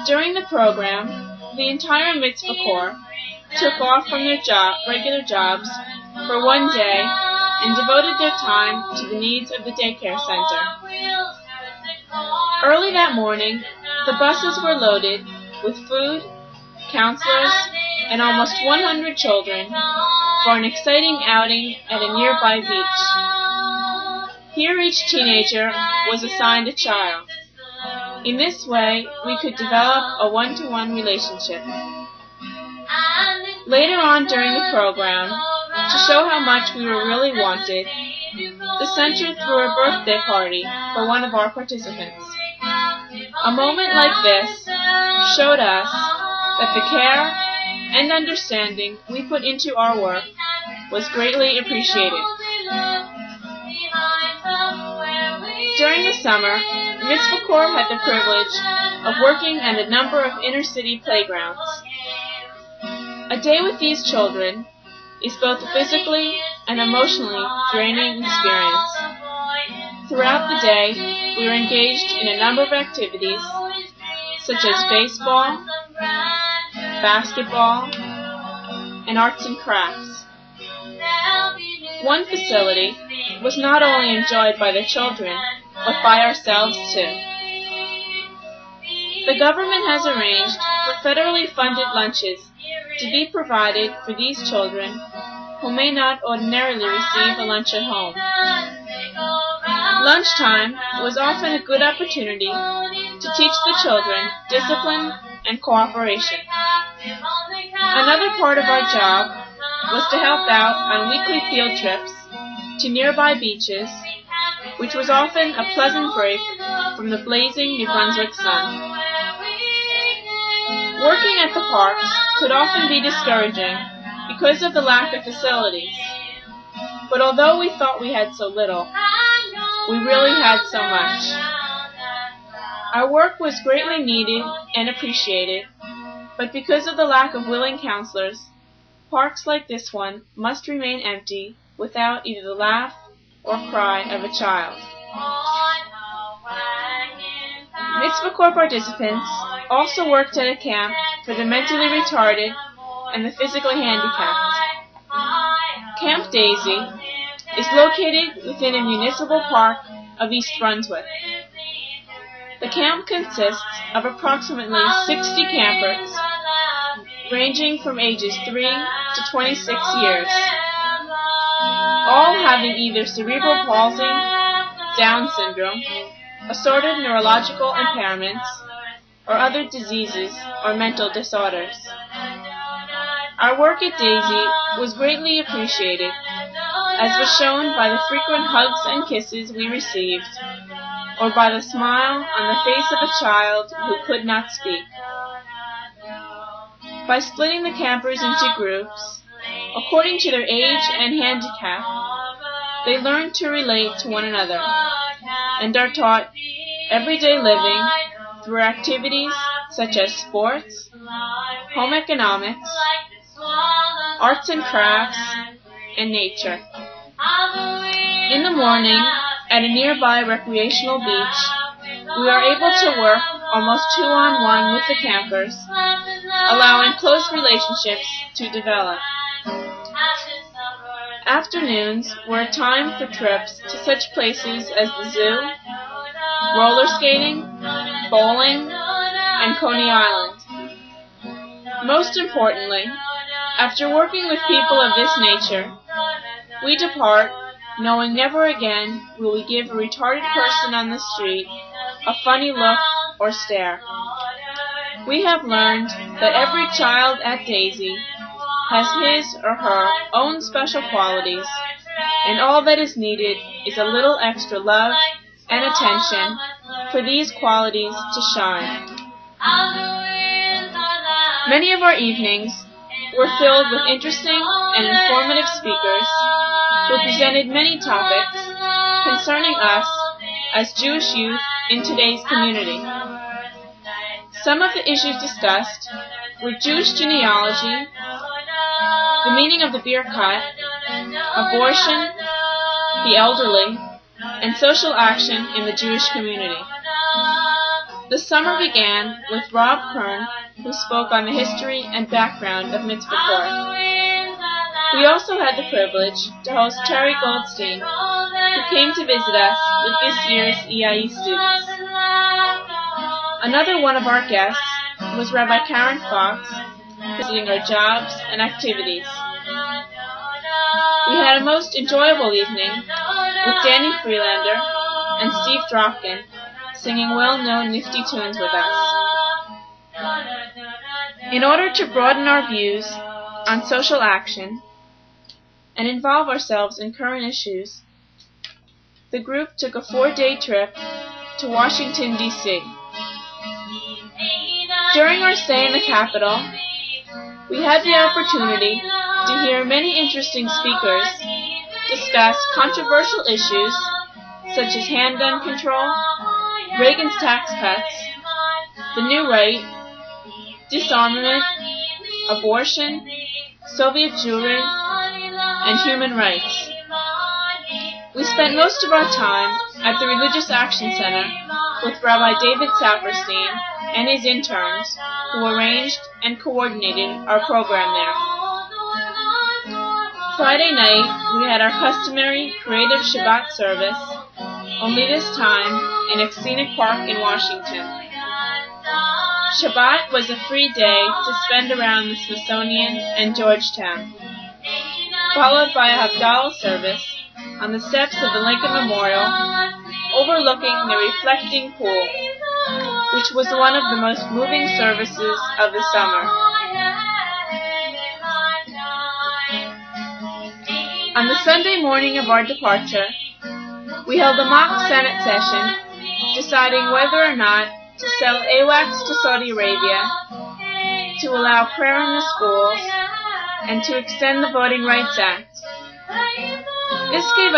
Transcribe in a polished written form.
During the program, the entire Mitzvah Corps took off from their regular jobs for one day and devoted their time to the needs of the daycare center. Early that morning, the buses were loaded with food, counselors, and almost 100 children for an exciting outing at a nearby beach. Here each teenager was assigned a child. In this way, we could develop a one-to-one relationship. Later on during the program, to show how much we were really wanted, the center threw a birthday party for one of our participants. A moment like this showed us that the care and understanding we put into our work was greatly appreciated. During the summer, Mitzvah Corps had the privilege of working at a number of inner-city playgrounds. A day with these children is both a physically and emotionally draining experience. Throughout the day, we were engaged in a number of activities, such as baseball, basketball, and arts and crafts. One facility was not only enjoyed by the children, but by ourselves too. The government has arranged for federally funded lunches to be provided for these children who may not ordinarily receive a lunch at home. Lunchtime was often a good opportunity to teach the children discipline and cooperation. Another part of our job was to help out on weekly field trips to nearby beaches, which was often a pleasant break from the blazing New Brunswick sun. Working at the parks could often be discouraging because of the lack of facilities, but although we thought we had so little, we really had so much. Our work was greatly needed and appreciated, but because of the lack of willing counselors, parks like this one must remain empty without either the laugh or cry of a child. Mitzvah Corps participants also worked at a camp for the mentally retarded and the physically handicapped. Camp Daisy is located within a municipal park of East Brunswick. The camp consists of approximately 60 campers, ranging from ages 3 to 26 years, all having either cerebral palsy, Down syndrome, assorted neurological impairments, or other diseases or mental disorders. Our work at Daisy was greatly appreciated, as was shown by the frequent hugs and kisses we received, or by the smile on the face of a child who could not speak. By splitting the campers into groups, according to their age and handicap, they learn to relate to one another, and are taught everyday living through activities such as sports, home economics, arts and crafts, and nature. In the morning, at a nearby recreational beach, we are able to work almost two-on-one with the campers, allowing close relationships to develop. Afternoons were a time for trips to such places as the zoo, roller skating, bowling, and Coney Island. Most importantly, after working with people of this nature, we depart knowing never again will we give a retarded person on the street a funny look or stare. We have learned that every child at Daisy has his or her own special qualities, and all that is needed is a little extra love and attention for these qualities to shine. Many of our evenings were filled with interesting and informative speakers who presented many topics concerning us as Jewish youth in today's community. Some of the issues discussed were Jewish genealogy, the meaning of the beer cut, abortion, the elderly, and social action in the Jewish community. The summer began with Rob Kern, who spoke on the history and background of Mitzvah Court. We also had the privilege to host Terry Goldstein, who came to visit us with this year's EIE students. Another one of our guests was Rabbi Karen Fox, visiting our jobs and activities. We had a most enjoyable evening with Danny Freelander and Steve Dropkin singing well-known nifty tunes with us. In order to broaden our views on social action and involve ourselves in current issues, the group took a 4-day trip to Washington, D.C. During our stay in the capital, we had the opportunity to hear many interesting speakers discuss controversial issues such as handgun control, Reagan's tax cuts, the new right, disarmament, abortion, Soviet Jewry, and human rights. We spent most of our time at the Religious Action Center with Rabbi David Saperstein and his interns, who arranged and coordinated our program there. Friday night, we had our customary creative Shabbat service, only this time in a scenic park in Washington. Shabbat was a free day to spend around the Smithsonian and Georgetown, followed by a Havdalah service on the steps of the Lincoln Memorial, overlooking the reflecting pool, which was one of the most moving services of the summer. On the Sunday morning of our departure, we held a mock Senate session deciding whether or not to sell AWACS to Saudi Arabia, to allow prayer in the schools, and to extend the Voting Rights Act. This gave